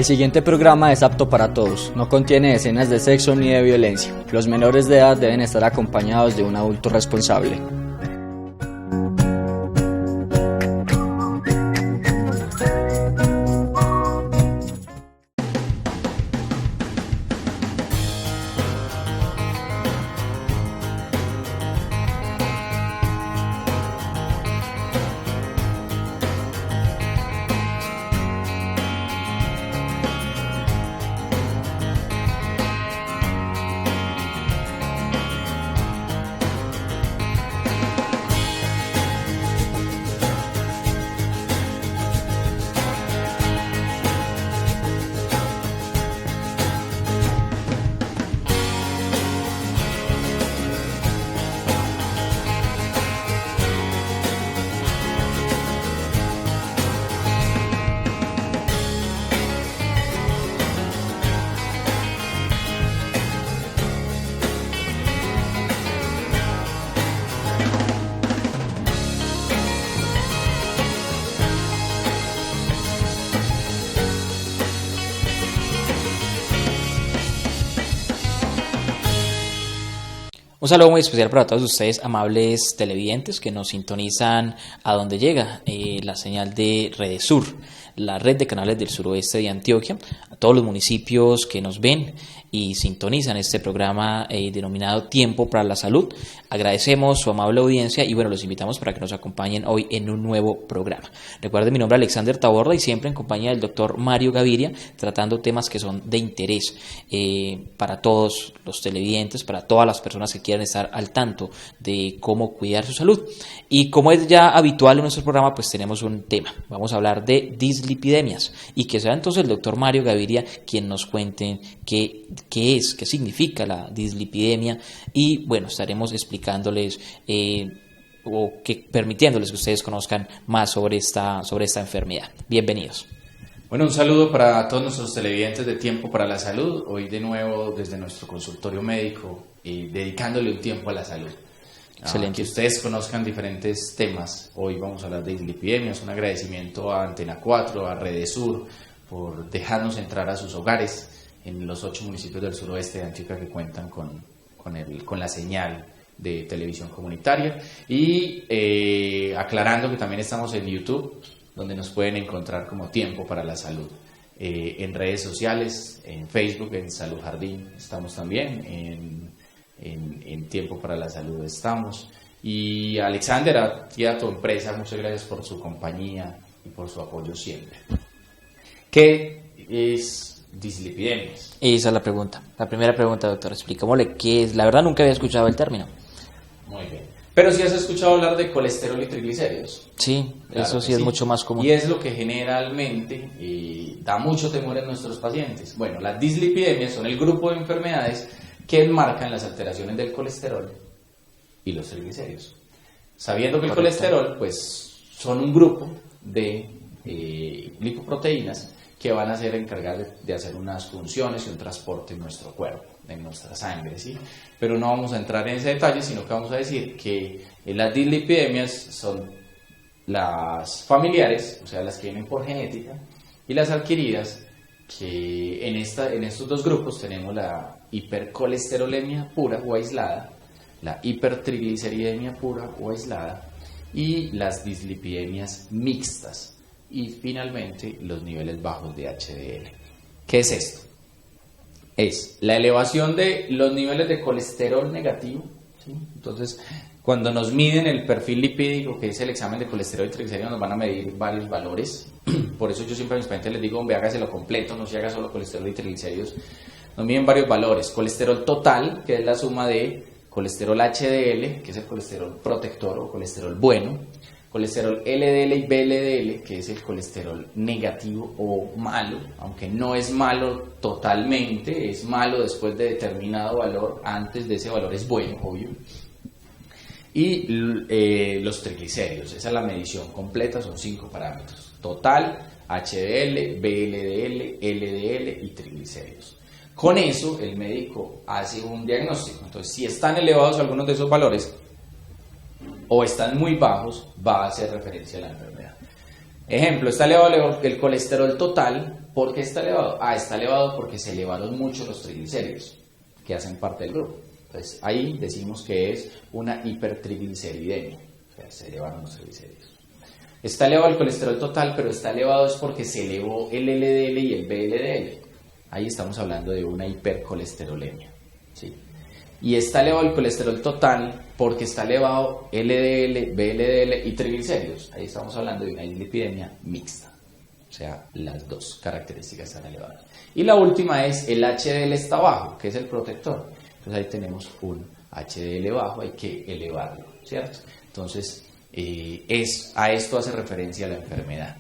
El siguiente programa es apto para todos, no contiene escenas de sexo ni de violencia. Los menores de edad deben estar acompañados de un adulto responsable. Un saludo muy especial para todos ustedes, amables televidentes que nos sintonizan a donde llega la señal de Redesur, la red de canales del suroeste de Antioquia, a todos los municipios que nos ven y sintonizan este programa denominado Tiempo para la Salud. Agradecemos su amable audiencia y bueno, los invitamos para que nos acompañen hoy en un nuevo programa. Recuerden, mi nombre es Alexander Taborda y siempre en compañía del doctor Mario Gaviria, tratando temas que son de interés para todos los televidentes, para todas las personas que quieran estar al tanto de cómo cuidar su salud. Y como es ya habitual en nuestro programa, pues tenemos un tema. Vamos a hablar de dislipidemias y que sea entonces el doctor Mario Gaviria quien nos cuente qué significa la dislipidemia y bueno, estaremos explicándoles permitiéndoles que ustedes conozcan más sobre esta enfermedad. Bienvenidos. Bueno, un saludo para todos nuestros televidentes de Tiempo para la Salud, hoy de nuevo desde nuestro consultorio médico y dedicándole un tiempo a la salud. Excelente. Que ustedes conozcan diferentes temas. Hoy vamos a hablar de dislipidemias, un agradecimiento a Antena 4, a Redesur, por dejarnos entrar a sus hogares en los 8 municipios del suroeste de Antioquia que cuentan con la señal de televisión comunitaria y aclarando que también estamos en YouTube, donde nos pueden encontrar como Tiempo para la Salud. En redes sociales, en Facebook, en Salud Jardín, estamos también, en Tiempo para la Salud estamos. Y Alexander, a ti y a tu empresa, muchas gracias por su compañía y por su apoyo siempre. ¿Qué es dislipidemias? Esa es la pregunta. La primera pregunta, doctor, explícamole qué es. La verdad nunca había escuchado el término. Muy bien. Pero sí has escuchado hablar de colesterol y triglicéridos. Sí, claro, eso sí es mucho más común. Y es lo que generalmente da mucho temor en nuestros pacientes. Bueno, las dislipidemias son el grupo de enfermedades que enmarcan las alteraciones del colesterol y los triglicéridos. Sabiendo que el colesterol, pues, son un grupo de lipoproteínas que van a ser encargadas de hacer unas funciones y un transporte en nuestro cuerpo, en nuestra sangre, ¿sí? Pero no vamos a entrar en ese detalle, sino que vamos a decir que las dislipidemias son las familiares, o sea, las que vienen por genética, y las adquiridas, que en estos dos grupos tenemos la hipercolesterolemia pura o aislada, la hipertrigliceridemia pura o aislada, y las dislipidemias mixtas, y finalmente los niveles bajos de HDL. ¿Qué es esto? Es la elevación de los niveles de colesterol negativo, ¿sí? Entonces, cuando nos miden el perfil lipídico, que es el examen de colesterol y triglicéridos, nos van a medir varios valores. Por eso yo siempre a mis pacientes les digo, hombre, hágaselo completo, no se haga solo colesterol y triglicéridos. Nos miden varios valores. Colesterol total, que es la suma de colesterol HDL, que es el colesterol protector o colesterol bueno, colesterol LDL y VLDL, que es el colesterol negativo o malo, aunque no es malo totalmente, es malo después de determinado valor, antes de ese valor es bueno, obvio. Y los triglicéridos, esa es la medición completa, son 5 parámetros: total, HDL, VLDL, LDL y triglicéridos. Con eso el médico hace un diagnóstico. Entonces, si están elevados algunos de esos valores o están muy bajos, va a hacer referencia a la enfermedad. Ejemplo, está elevado el colesterol total, ¿Por qué está elevado? Está elevado porque se elevaron mucho los triglicéridos que hacen parte del grupo. Entonces ahí decimos que es una hipertrigliceridemia, o sea, se elevaron los triglicéridos. Está elevado el colesterol total, pero está elevado es porque se elevó el LDL y el VLDL. Ahí estamos hablando de una hipercolesterolemia, ¿sí? Y está elevado el colesterol total porque está elevado LDL, VLDL y triglicéridos. Ahí estamos hablando de una dislipidemia mixta, o sea, las dos características están elevadas. Y la última es el HDL está bajo, que es el protector. Entonces ahí tenemos un HDL bajo, hay que elevarlo, ¿cierto? Entonces a esto hace referencia la enfermedad.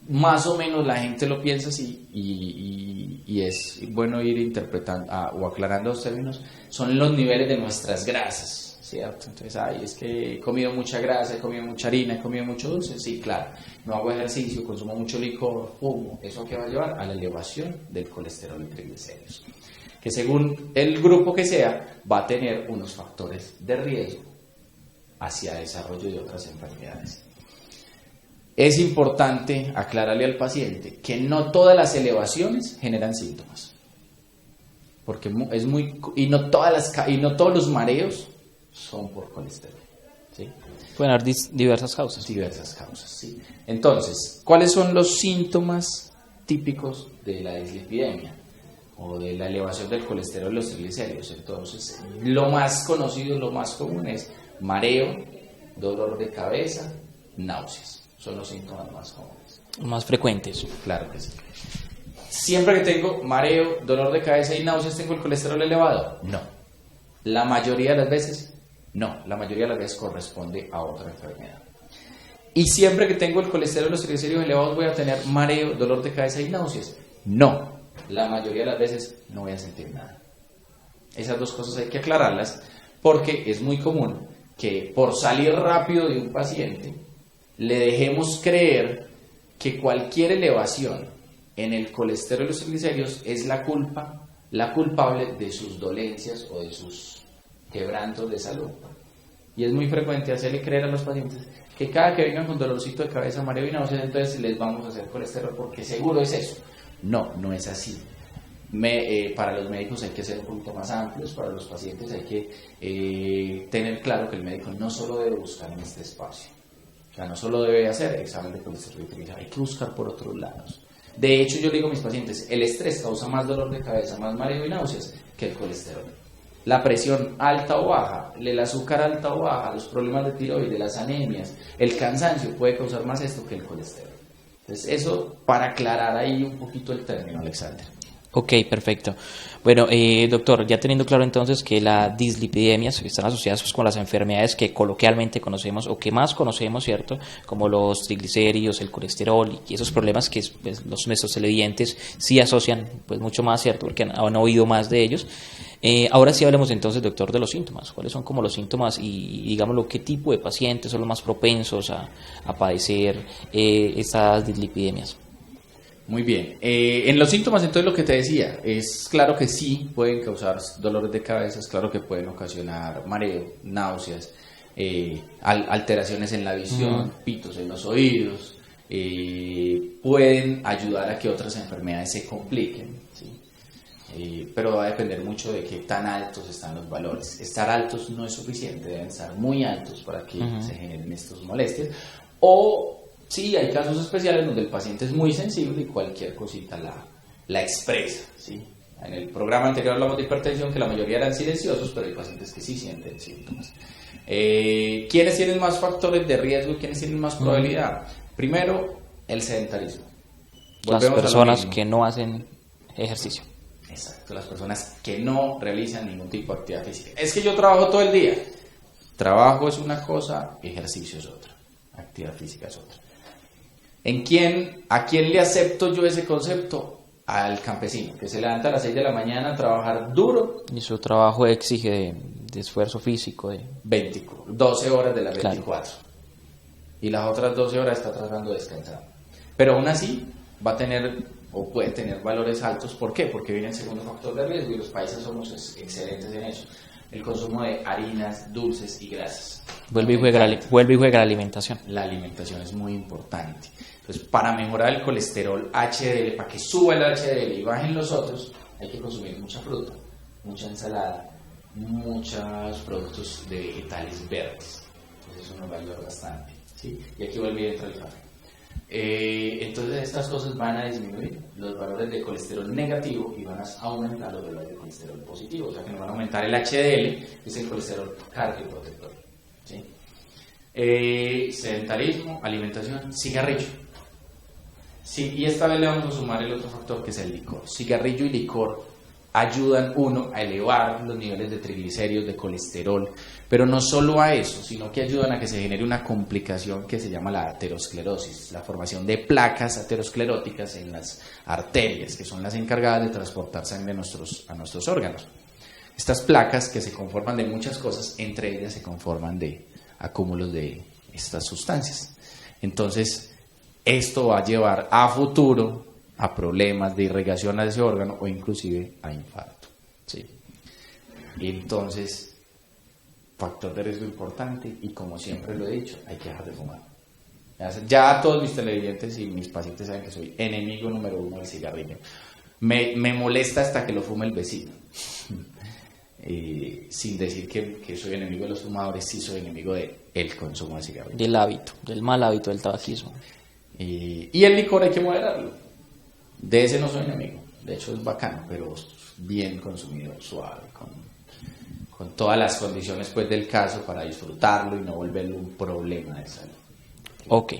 Más o menos la gente lo piensa así y es bueno ir interpretando o aclarando los términos. Son los niveles de nuestras grasas, ¿cierto? Entonces, es que he comido mucha grasa, he comido mucha harina, he comido mucho dulce. Sí, claro, no hago ejercicio, consumo mucho licor, fumo. ¿Eso qué va a llevar? A la elevación del colesterol y triglicéridos, que según el grupo que sea, va a tener unos factores de riesgo hacia desarrollo de otras enfermedades. Es importante aclararle al paciente que no todas las elevaciones generan síntomas, porque y no todos los mareos son por colesterol, ¿sí? Pueden haber diversas causas. Diversas causas, sí. Entonces, ¿cuáles son los síntomas típicos de la dislipidemia o de la elevación del colesterol y los triglicéridos? Entonces, lo más conocido, lo más común es mareo, dolor de cabeza, náuseas. Son los síntomas más comunes. Más frecuentes. Claro que sí. Siempre que tengo mareo, dolor de cabeza y náuseas, ¿tengo el colesterol elevado? No. La mayoría de las veces, no. La mayoría de las veces corresponde a otra enfermedad. Y siempre que tengo el colesterol y los triglicéridos elevados, ¿voy a tener mareo, dolor de cabeza y náuseas? No. La mayoría de las veces no voy a sentir nada. Esas dos cosas hay que aclararlas porque es muy común que por salir rápido de un paciente le dejemos creer que cualquier elevación en el colesterol y los triglicéridos es la culpable de sus dolencias o de sus quebrantos de salud. Y es muy frecuente hacerle creer a los pacientes que cada que vengan con dolorcito de cabeza, mareo y náuseas, entonces les vamos a hacer colesterol porque seguro es eso. No, no es así. Para los médicos hay que ser un poquito más amplios, para los pacientes hay que tener claro que el médico no solo debe buscar en este espacio. O sea, no solo debe hacer examen de colesterol y triglicéridos, hay que buscar por otros lados. De hecho, yo digo a mis pacientes, el estrés causa más dolor de cabeza, más mareo y náuseas que el colesterol. La presión alta o baja, el azúcar alta o baja, los problemas de tiroides, las anemias, el cansancio puede causar más esto que el colesterol. Entonces, eso para aclarar ahí un poquito el término, Alexander. Ok, perfecto. Bueno, doctor, ya teniendo claro entonces que las dislipidemias están asociadas pues, con las enfermedades que coloquialmente conocemos o que más conocemos, ¿cierto? Como los triglicéridos, el colesterol y esos problemas que pues, nuestros televidentes sí asocian pues mucho más, ¿cierto? Porque han oído más de ellos. Ahora sí hablemos entonces, doctor, de los síntomas. ¿Cuáles son como los síntomas y digámoslo, qué tipo de pacientes son los más propensos a padecer estas dislipidemias? Muy bien. En los síntomas, entonces, lo que te decía, es claro que sí pueden causar dolores de cabeza, es claro que pueden ocasionar mareo, náuseas, alteraciones en la visión, pitos en los oídos, pueden ayudar a que otras enfermedades se compliquen, ¿sí? Pero va a depender mucho de qué tan altos están los valores. Estar altos no es suficiente, deben estar muy altos para que se generen estas molestias. O sí, hay casos especiales donde el paciente es muy sensible y cualquier cosita la expresa, ¿sí? En el programa anterior hablamos de hipertensión, que la mayoría eran silenciosos, pero hay pacientes que sí sienten síntomas. ¿Quiénes tienen más factores de riesgo y quiénes tienen más probabilidad? Primero, el sedentarismo. Las personas que no hacen ejercicio. Exacto, las personas que no realizan ningún tipo de actividad física. Es que yo trabajo todo el día. Trabajo es una cosa, ejercicio es otra, actividad física es otra. ¿A quién le acepto yo ese concepto? Al campesino, que se levanta a las 6 de la mañana a trabajar duro. Y su trabajo exige de esfuerzo físico. 12 horas de las 24. Claro. Y las otras 12 horas está trabajando descansando. Pero aún así va a tener o puede tener valores altos. ¿Por qué? Porque viene el segundo factor de riesgo y los países somos excelentes en eso. El consumo de harinas, dulces y grasas. Vuelve y juega la alimentación. La alimentación es muy importante. Entonces, para mejorar el colesterol HDL, para que suba el HDL y bajen los otros, hay que consumir mucha fruta, mucha ensalada, muchos productos de vegetales verdes. Entonces eso nos va a ayudar bastante, ¿sí? Y aquí vuelve y entra el café. Entonces estas cosas van a disminuir los valores de colesterol negativo y van a aumentar los valores de colesterol positivo, o sea que nos van a aumentar el HDL, que es el colesterol cardioprotector, ¿sí? Sedentarismo, alimentación, cigarrillo. Sí, y esta vez le vamos a sumar el otro factor que es el licor. Cigarrillo y licor ayudan uno a elevar los niveles de triglicéridos, de colesterol, pero no solo a eso, sino que ayudan a que se genere una complicación que se llama la aterosclerosis, la formación de placas ateroscleróticas en las arterias, que son las encargadas de transportar sangre a nuestros órganos. Estas placas, que se conforman de muchas cosas, entre ellas se conforman de acúmulos de estas sustancias. Entonces, esto va a llevar a futuro a problemas de irrigación a ese órgano o inclusive a infarto, ¿sí? Entonces, factor de riesgo importante y como siempre lo he dicho, hay que dejar de fumar. Ya todos mis televidentes y mis pacientes saben que soy enemigo número 1 del cigarrillo. Me molesta hasta que lo fume el vecino. Sin decir que soy enemigo de los fumadores, sí soy enemigo del consumo de cigarrillos. Del hábito, del mal hábito del tabaquismo. Y el licor hay que moderarlo. De ese no soy enemigo. De hecho es bacano, pero bien consumido, suave, con todas las condiciones pues del caso para disfrutarlo y no volverlo un problema de salud. Ok.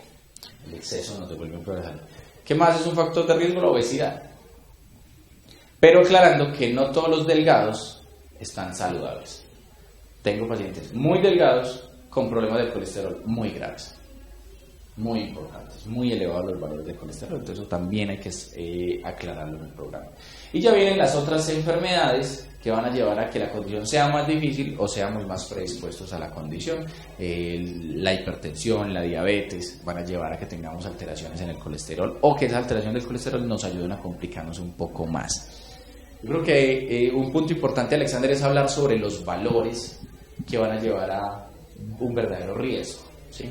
El exceso nos devuelve un problema de salud. ¿Qué más es un factor de riesgo? La obesidad. Pero aclarando que no todos los delgados están saludables. Tengo pacientes muy delgados con problemas de colesterol muy graves, muy importantes, muy elevados los valores de colesterol. Entonces eso también hay que aclararlo en el programa. Y ya vienen las otras enfermedades que van a llevar a que la condición sea más difícil o seamos más predispuestos a la condición. La hipertensión, la diabetes van a llevar a que tengamos alteraciones en el colesterol o que esa alteración del colesterol nos ayuden a complicarnos un poco más. Yo creo que un punto importante, Alexander, es hablar sobre los valores que van a llevar a un verdadero riesgo, ¿sí?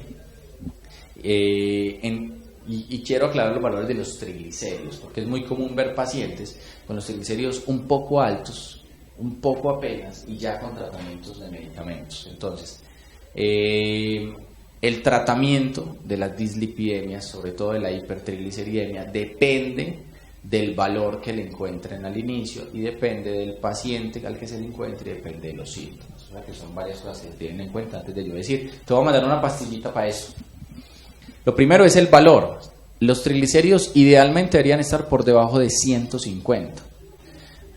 Y quiero aclarar los valores de los triglicéridos, porque es muy común ver pacientes con los triglicéridos un poco altos, un poco apenas, y ya con tratamientos de medicamentos. Entonces, el tratamiento de las dislipidemias, sobre todo de la hipertrigliceridemia, depende del valor que le encuentren al inicio y depende del paciente al que se le encuentre y depende de los síntomas. O sea que son varias cosas que tienen en cuenta antes de yo decir, te voy a mandar una pastillita para eso. Lo primero es el valor. Los triglicéridos idealmente deberían estar por debajo de 150.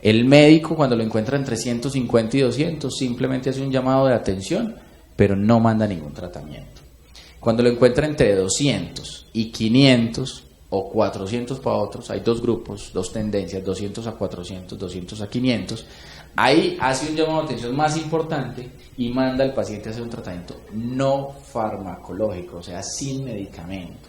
El médico, cuando lo encuentra entre 150 y 200, simplemente hace un llamado de atención, pero no manda ningún tratamiento. Cuando lo encuentra entre 200 y 500 o 400 para otros, hay dos grupos, dos tendencias, 200 a 400, 200 a 500, ahí hace un llamado de atención más importante y manda al paciente a hacer un tratamiento no farmacológico, o sea, sin medicamento.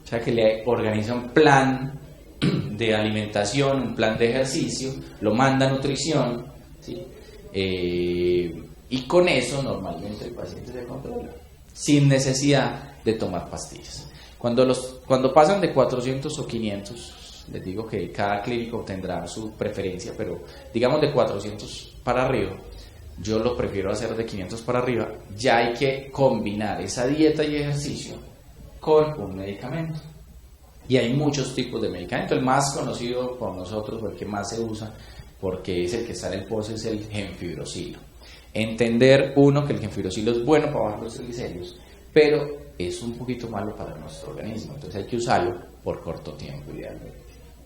O sea, que le organiza un plan de alimentación, un plan de ejercicio, lo manda a nutrición, ¿sí? Y con eso normalmente el paciente se controla, sin necesidad de tomar pastillas. Cuando pasan de 400 o 500, les digo que cada clínico tendrá su preferencia, pero digamos de 400 para arriba, yo lo prefiero hacer de 500 para arriba, ya hay que combinar esa dieta y ejercicio con un medicamento. Y hay muchos tipos de medicamentos. El más conocido por nosotros, o el que más se usa, porque es el que está en el post, es el gemfibrosilo. Entender, uno, que el gemfibrosilo es bueno para bajar los triglicéridos, pero es un poquito malo para nuestro organismo, entonces hay que usarlo por corto tiempo idealmente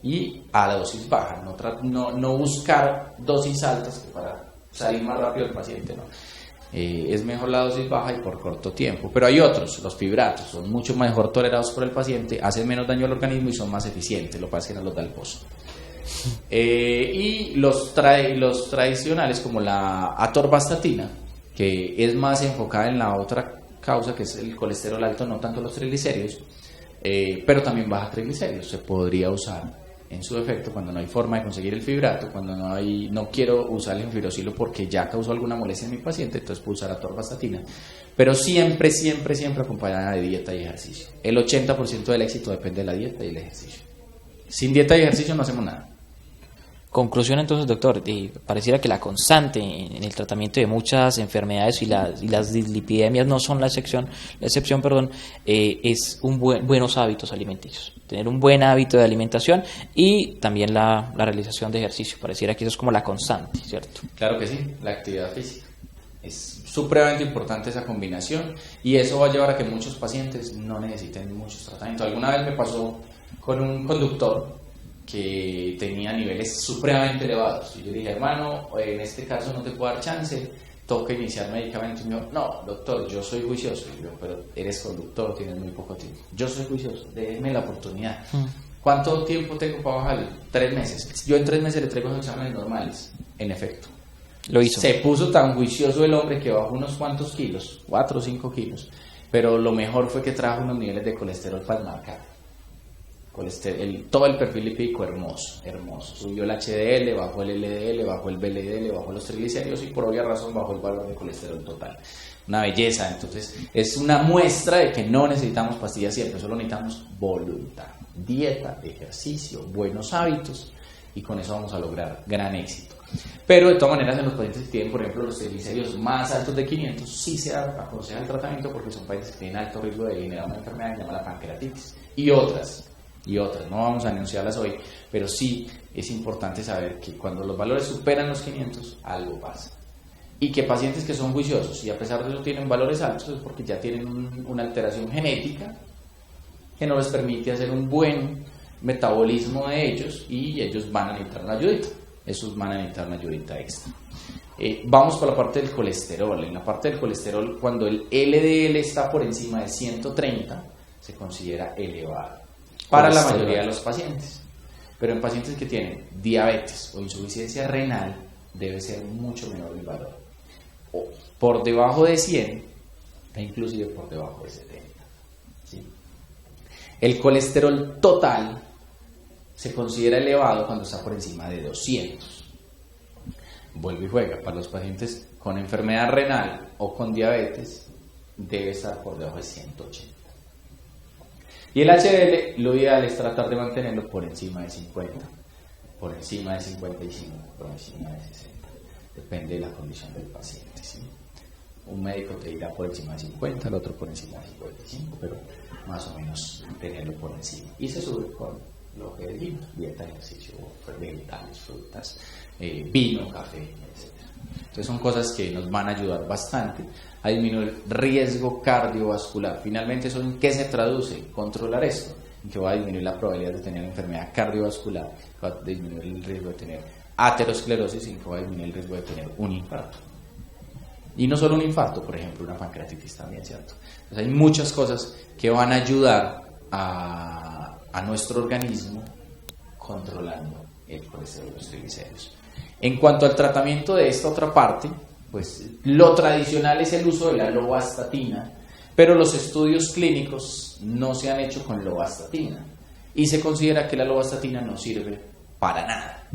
y a dosis baja, no buscar dosis altas para salir más rápido del paciente, ¿no? Es mejor la dosis baja y por corto tiempo, pero hay otros, los fibratos, son mucho mejor tolerados por el paciente, hacen menos daño al organismo y son más eficientes, lo que pasa es que no los da el pozo. Y los tradicionales como la atorvastatina, que es más enfocada en la otra causa, que es el colesterol alto, no tanto los triglicéridos, pero también baja triglicéridos, se podría usar en su defecto, cuando no hay forma de conseguir el fibrato, cuando no quiero usar el enfibrosilo porque ya causó alguna molestia en mi paciente, entonces puedo usar atorvastatina, pero siempre acompañada de dieta y ejercicio. El 80% del éxito depende de la dieta y el ejercicio. Sin dieta y ejercicio no hacemos nada. Conclusión entonces, doctor, pareciera que la constante en el tratamiento de muchas enfermedades y las dislipidemias no son la excepción, es buenos hábitos alimenticios, tener un buen hábito de alimentación y también la realización de ejercicio. Pareciera que eso es como la constante, ¿cierto? Claro que sí, la actividad física. Es supremamente importante esa combinación y eso va a llevar a que muchos pacientes no necesiten muchos tratamientos. Alguna vez me pasó con un conductor que tenía niveles supremamente elevados y yo le dije, hermano, en este caso no te puedo dar chance, toca iniciar medicamentos. Y me dijo, no, doctor, yo soy juicioso. Y yo, pero eres conductor, tienes muy poco tiempo. Yo soy juicioso, déjeme la oportunidad. ¿Cuánto tiempo tengo para bajar? 3 meses. Yo en 3 meses le traigo los exámenes normales. En efecto, lo hizo. Se puso tan juicioso el hombre que bajó unos cuantos kilos, 4 o 5 kilos, pero lo mejor fue que trajo unos niveles de colesterol pasmarcados. Todo el perfil lipídico hermoso. Subió el HDL, bajó el LDL, bajó el VLDL, bajó los triglicéridos y por obvia razón bajó el valor de colesterol total. Una belleza. Entonces es una muestra de que no necesitamos pastillas siempre, solo necesitamos voluntad, dieta, ejercicio, buenos hábitos y con eso vamos a lograr gran éxito. Pero de todas maneras en los pacientes que tienen, por ejemplo, los triglicéridos más altos de 500, sí se aconseja el tratamiento porque son pacientes que tienen alto riesgo de generar una enfermedad que se llama la pancreatitis y otras, no vamos a anunciarlas hoy, pero sí es importante saber que cuando los valores superan los 500, algo pasa. Y que pacientes que son juiciosos y a pesar de eso tienen valores altos es porque ya tienen una alteración genética que no les permite hacer un buen metabolismo de ellos y ellos van a necesitar una ayudita. Esos van a necesitar una ayudita extra. Vamos por la parte del colesterol. En la parte del colesterol, cuando el LDL está por encima de 130, se considera elevado para la mayoría de los pacientes. Pero en pacientes que tienen diabetes o insuficiencia renal, debe ser mucho menor el valor. O por debajo de 100 e inclusive por debajo de 70. ¿Sí? El colesterol total se considera elevado cuando está por encima de 200. Vuelve y juega. Para los pacientes con enfermedad renal o con diabetes, debe estar por debajo de 180. Y el HDL, lo ideal es tratar de mantenerlo por encima de 50, por encima de 55, por encima de 60. Depende de la condición del paciente, ¿sí? Un médico te dirá por encima de 50, el otro por encima de 55, pero más o menos tenerlo por encima. Y se sube con lo que dijimos, dieta, ejercicio, vegetales, frutas, vino, café, etc. Entonces son cosas que nos van a ayudar bastante a disminuir el riesgo cardiovascular. Finalmente, ¿eso en qué se traduce? Controlar esto, en que va a disminuir la probabilidad de tener enfermedad cardiovascular, va a disminuir el riesgo de tener aterosclerosis y que va a disminuir el riesgo de tener un infarto. Y no solo un infarto, por ejemplo, una pancreatitis también, ¿cierto? Entonces hay muchas cosas que van a ayudar a nuestro organismo controlando el colesterol y los triglicéridos. En cuanto al tratamiento de esta otra parte, pues lo tradicional es el uso de la lovastatina, pero los estudios clínicos no se han hecho con lovastatina y se considera que la lovastatina no sirve para nada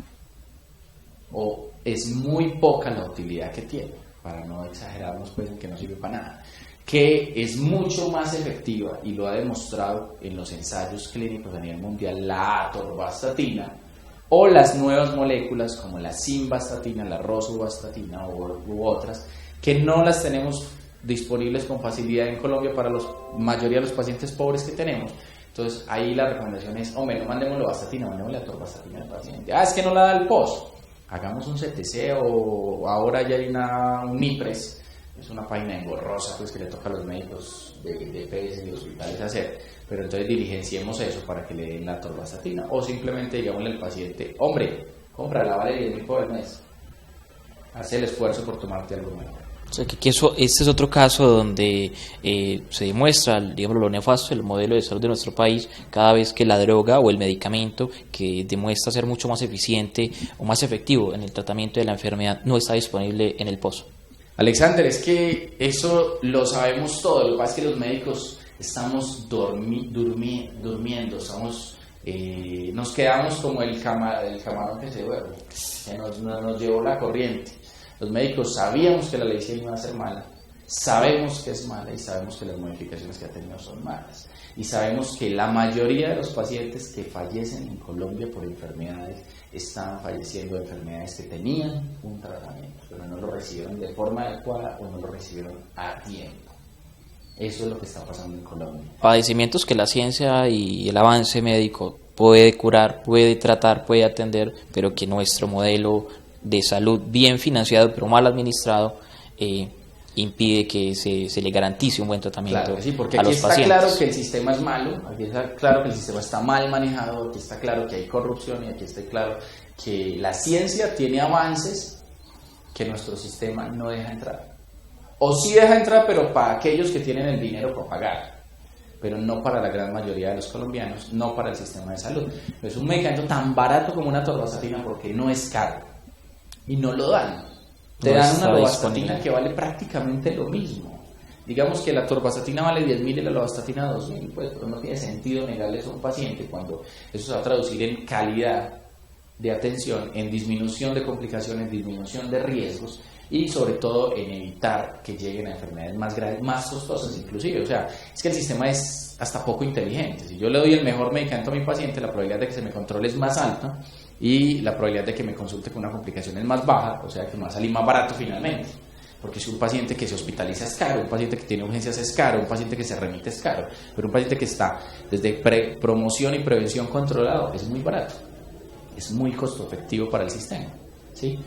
o es muy poca la utilidad que tiene, para no exagerarnos pues en que no sirve para nada, que es mucho más efectiva y lo ha demostrado en los ensayos clínicos a nivel mundial la atorvastatina o las nuevas moléculas como la simvastatina, la rosuvastatina u otras que no las tenemos disponibles con facilidad en Colombia para la mayoría de los pacientes pobres que tenemos. Entonces ahí la recomendación es, hombre, no mandemos lovastatina, mandemos la atorvastatina al paciente. Es que no la da el POS. Hagamos un CTC o ahora ya hay un IPRES, es una página engorrosa pues que le toca a los médicos de EPS y hospitales hacer, pero entonces diligenciemos eso para que le den la atorvastatina o simplemente digámosle al paciente, hombre, cómprala, vale 10.000 por el mes, haz el esfuerzo por tomarte algo mejor. O sea, que este es otro caso donde se demuestra, digamos, lo nefasto del modelo de salud de nuestro país cada vez que la droga o el medicamento que demuestra ser mucho más eficiente o más efectivo en el tratamiento de la enfermedad no está disponible en el pozo. Alexander, es que eso lo sabemos todo, lo que pasa es que los médicos estamos durmiendo, estamos Nos quedamos como el camarón que se duerme, que nos llevó la corriente. Los médicos sabíamos que la ley 100 iba a ser mala, sabemos que es mala y sabemos que las modificaciones que ha tenido son malas. Y sabemos que la mayoría de los pacientes que fallecen en Colombia por enfermedades estaban falleciendo de enfermedades que tenían un tratamiento, pero no lo recibieron de forma adecuada o no lo recibieron a tiempo. Eso es lo que está pasando en Colombia. Padecimientos que la ciencia y el avance médico puede curar, puede tratar, puede atender, pero que nuestro modelo de salud bien financiado pero mal administrado impide que se le garantice un buen tratamiento, claro, sí, porque a aquí los está pacientes. claro que el sistema es malo, aquí está claro que el sistema está mal manejado, aquí está claro que hay corrupción y aquí está claro que la ciencia tiene avances que nuestro sistema no deja entrar. O sí deja entrar, pero para aquellos que tienen el dinero para pagar, pero no para la gran mayoría de los colombianos, no para el sistema de salud. Es un medicamento tan barato como una torvastatina porque no es caro y no lo dan. Te dan una lovastatina que vale prácticamente lo mismo. Digamos que la torvastatina vale 10.000 y la lovastatina 2.000, pues no tiene sentido negarle eso a un paciente cuando eso se va a traducir en calidad de atención, en disminución de complicaciones, disminución de riesgos y sobre todo en evitar que lleguen a enfermedades más graves, más costosas inclusive. O sea, es que el sistema es hasta poco inteligente. Si yo le doy el mejor medicamento a mi paciente, la probabilidad de que se me controle es más alta y la probabilidad de que me consulte con una complicación es más baja, o sea que me va a salir más barato finalmente. Porque si un paciente que se hospitaliza es caro, un paciente que tiene urgencias es caro, un paciente que se remite es caro, pero un paciente que está desde promoción y prevención controlado es muy barato, es muy costo efectivo para el sistema, ¿sí?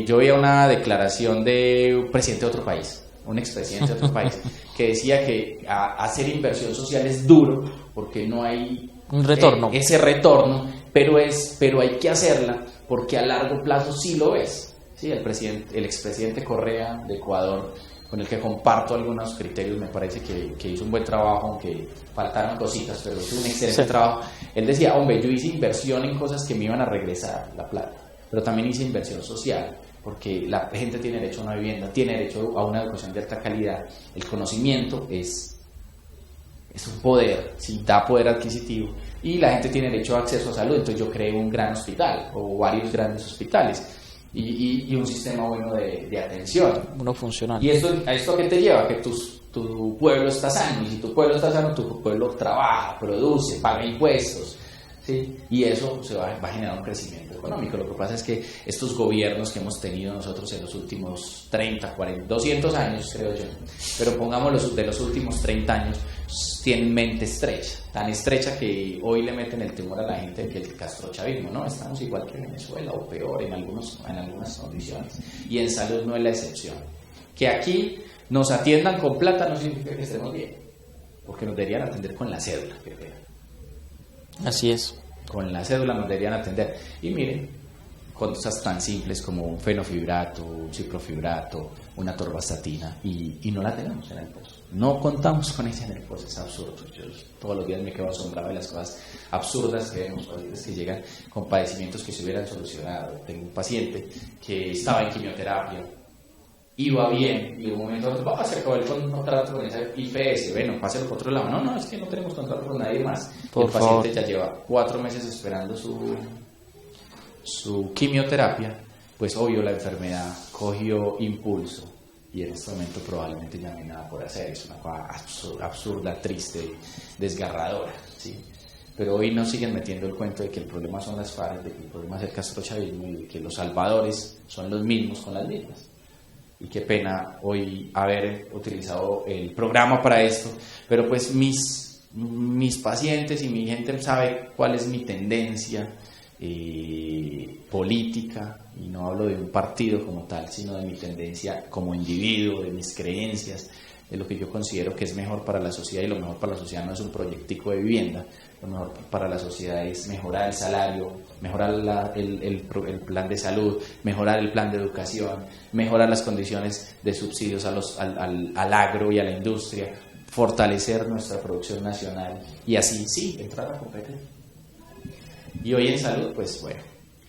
Yo veía una declaración de un presidente de otro país, un expresidente de otro país, que decía que hacer inversión social es duro porque no hay un retorno. Ese retorno, pero hay que hacerla porque a largo plazo sí lo ves. Sí, el expresidente Correa de Ecuador, con el que comparto algunos criterios, me parece que hizo un buen trabajo, aunque faltaron cositas, pero hizo un excelente trabajo. Él decía, hombre, yo hice inversión en cosas que me iban a regresar la plata, pero también hice inversión social, porque la gente tiene derecho a una vivienda, tiene derecho a una educación de alta calidad. El conocimiento es un poder, ¿sí? Da poder adquisitivo, y la gente tiene derecho a acceso a salud. Entonces yo creé un gran hospital, o varios grandes hospitales, y un sistema bueno de atención. Uno funcional. ¿Y a esto qué te lleva? Que tu pueblo está sano, y si tu pueblo está sano, tu pueblo trabaja, produce, paga impuestos, ¿sí? Y eso va a generar un crecimiento económico. Lo que pasa es que estos gobiernos que hemos tenido nosotros en los últimos 30, 40, 200 años, creo yo, pero pongamos de los últimos 30 años, tienen mente estrecha, tan estrecha que hoy le meten el temor a la gente que el castrochavismo, ¿no? Estamos igual que Venezuela o peor en algunas condiciones, y en salud no es la excepción. Que aquí nos atiendan con plata no significa que estemos bien, porque nos deberían atender con la cédula. Así es. Con la cédula nos deberían atender. Y miren, cosas tan simples como un fenofibrato, un ciclofibrato, una torvastatina, y no la tenemos en el POS. No contamos con ella en el POS, es absurdo. Yo todos los días me quedo asombrado de las cosas absurdas que vemos, pacientes que llegan con padecimientos que se hubieran solucionado. Tengo un paciente que estaba en quimioterapia, iba bien, y de un momento se acabó el contrato con esa IPS, bueno, páselo por otro lado. No, es que no tenemos contrato con nadie más. El paciente ya lleva 4 meses esperando su quimioterapia, pues obvio la enfermedad cogió impulso y en este momento probablemente ya no hay nada por hacer. Es una cosa absurda, triste, desgarradora, ¿sí? Pero hoy nos siguen metiendo el cuento de que el problema son las FARC, de que el problema es el castrochavismo y de que los salvadores son los mismos con las mismas. Y qué pena hoy haber utilizado el programa para esto, pero pues mis pacientes y mi gente sabe cuál es mi tendencia política, y no hablo de un partido como tal, sino de mi tendencia como individuo, de mis creencias, de lo que yo considero que es mejor para la sociedad. Y lo mejor para la sociedad no es un proyectico de vivienda, lo mejor para la sociedad es mejorar el salario, mejorar el plan de salud, mejorar el plan de educación, mejorar las condiciones de subsidios al agro y a la industria, fortalecer nuestra producción nacional y así sí entrar a competir. Y hoy en salud, pues bueno,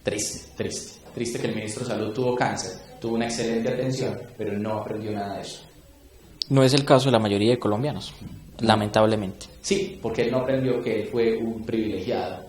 triste que el ministro de Salud tuvo cáncer, tuvo una excelente atención, pero no aprendió nada de eso. No es el caso de la mayoría de colombianos, lamentablemente. Sí, porque él no aprendió que él fue un privilegiado,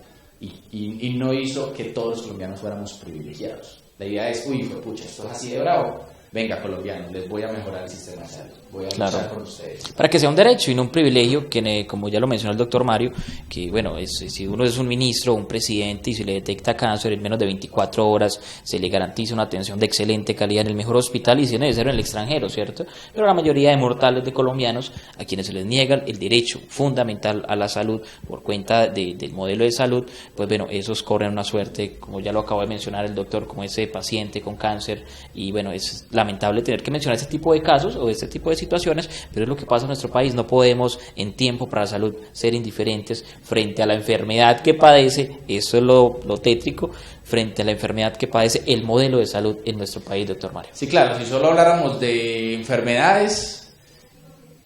y no hizo que todos los colombianos fuéramos privilegiados. La idea es, uy, fue pucha, esto es así de bravo. Venga, colombianos, les voy a mejorar el sistema de salud, voy a luchar con ustedes. Para que sea un derecho y no un privilegio, que como ya lo mencionó el doctor Mario, que bueno, si uno es un ministro o un presidente y se le detecta cáncer en menos de 24 horas, se le garantiza una atención de excelente calidad en el mejor hospital y si es necesario en el extranjero, ¿cierto? Pero la mayoría de mortales de colombianos, a quienes se les niega el derecho fundamental a la salud por cuenta del modelo de salud, pues bueno, esos corren una suerte, como ya lo acabo de mencionar el doctor, como ese paciente con cáncer, y bueno, es lamentable tener que mencionar este tipo de casos o este tipo de situaciones, pero es lo que pasa en nuestro país. No podemos en tiempo para la salud ser indiferentes frente a la enfermedad que padece, eso es lo tétrico, frente a la enfermedad que padece el modelo de salud en nuestro país, doctor Mario. Sí, claro, si solo habláramos de enfermedades,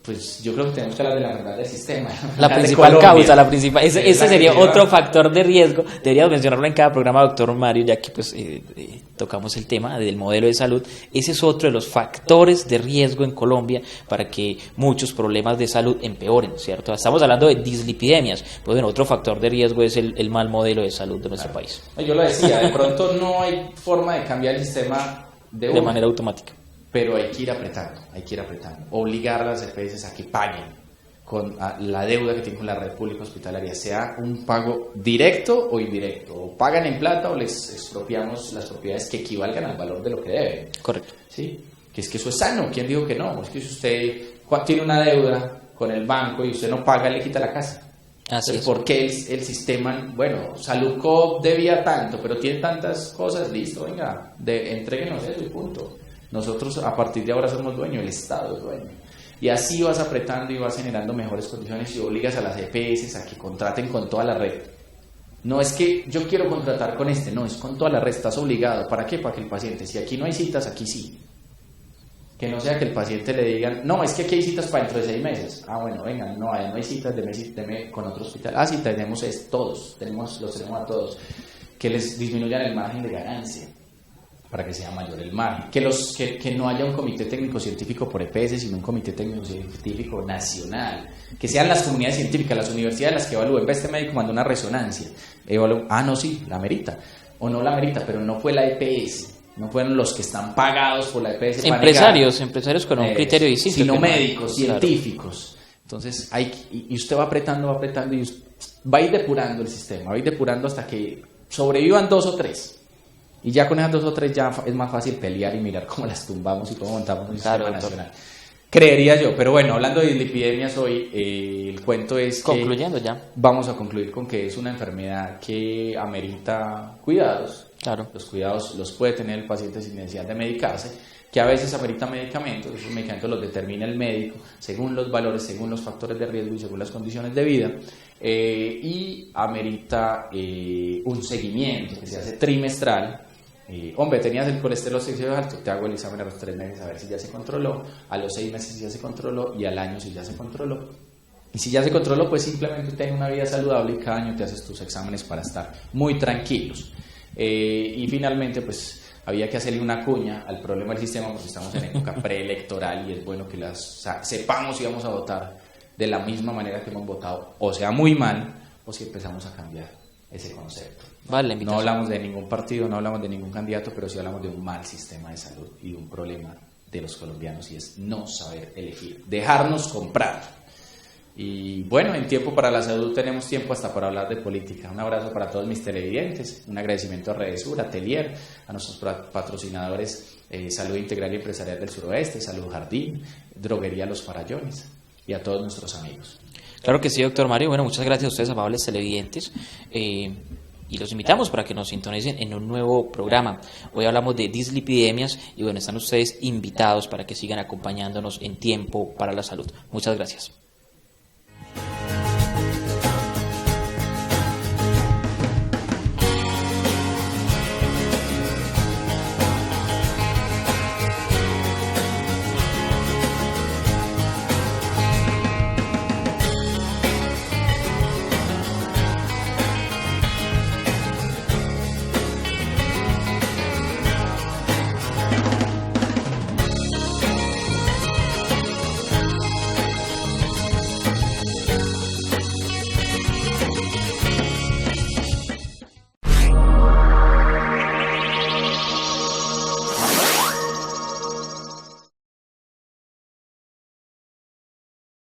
pues yo creo que tenemos que hablar de la enfermedad del sistema. La principal causa, ese sería otro factor de riesgo. Deberíamos mencionarlo en cada programa, doctor Mario, ya que pues tocamos el tema del modelo de salud. Ese es otro de los factores de riesgo en Colombia para que muchos problemas de salud empeoren, ¿cierto? Estamos hablando de dislipidemias. Pues bueno, otro factor de riesgo es el mal modelo de salud de nuestro país. Yo lo decía, de pronto no hay forma de cambiar el sistema de manera automática. Pero hay que ir apretando, obligar a las EPS a que paguen con la deuda que tienen con la red pública hospitalaria, sea un pago directo o indirecto, o pagan en plata o les expropiamos las propiedades que equivalgan al valor de lo que deben. Correcto. ¿Sí? Que es que eso es sano, ¿quién dijo que no? Es que si usted tiene una deuda con el banco y usted no paga, le quita la casa. Así es. ¿Por qué el sistema, bueno, Saludco debía tanto, pero tiene tantas cosas, listo, venga, entréguenos eso y punto. Nosotros a partir de ahora somos dueños, el Estado es dueño. Y así vas apretando y vas generando mejores condiciones y obligas a las EPS a que contraten con toda la red. No es que yo quiero contratar con no, es con toda la red, estás obligado. ¿Para qué? Para que el paciente, si aquí no hay citas, aquí sí. Que no sea que el paciente le digan, no, es que aquí hay citas para dentro de 6 meses. Ah, bueno, venga, no hay citas, deme con otro hospital. Ah, sí, tenemos los tenemos a todos. Que les disminuyan el margen de ganancia, para que sea mayor el margen, que no haya un comité técnico científico por EPS, sino un comité técnico científico nacional, que sean las comunidades científicas, las universidades las que evalúen. Este médico mandó una resonancia, no, sí, la merita, o no la merita, pero no fue la EPS, no fueron los que están pagados por la EPS. Empresarios con un criterio distinto. Sino médicos, científicos. Claro. Entonces, y usted va apretando y va a ir depurando el sistema, va a ir depurando hasta que sobrevivan 2 o 3. Y ya con esas 2 o 3 ya es más fácil pelear y mirar cómo las tumbamos y cómo montamos un sistema nacional. Creería yo, pero bueno, hablando de dislipidemias hoy, el cuento es concluyendo ya. Vamos a concluir con que es una enfermedad que amerita cuidados. Claro. Los cuidados los puede tener el paciente sin necesidad de medicarse, que a veces amerita medicamentos. Esos medicamentos los determina el médico según los valores, según los factores de riesgo y según las condiciones de vida. Y amerita un seguimiento que se hace trimestral. Hombre, tenías el colesterol alto, te hago el examen a los 3 meses a ver si ya se controló, a los 6 meses si ya se controló y al año si ya se controló. Y si ya se controló, pues simplemente ten una vida saludable y cada año te haces tus exámenes para estar muy tranquilos. Y finalmente, pues había que hacerle una cuña al problema del sistema, porque estamos en época preelectoral y es bueno que sepamos si vamos a votar de la misma manera que hemos votado, o sea, muy mal, o si empezamos a cambiar ese concepto. Vale, no hablamos de ningún partido, no hablamos de ningún candidato, pero sí hablamos de un mal sistema de salud y de un problema de los colombianos, y es no saber elegir, dejarnos comprar. Y bueno, en Tiempo para la Salud tenemos tiempo hasta para hablar de política. Un abrazo para todos mis televidentes, un agradecimiento a Redesur, a Telier, a nuestros patrocinadores Salud Integral y Empresarial del Suroeste, Salud Jardín, Droguería Los Farallones, y a todos nuestros amigos. Claro que sí, doctor Mario. Bueno, muchas gracias a ustedes, amables televidentes. Y los invitamos para que nos sintonicen en un nuevo programa. Hoy hablamos de dislipidemias y bueno, están ustedes invitados para que sigan acompañándonos en Tiempo para la Salud. Muchas gracias.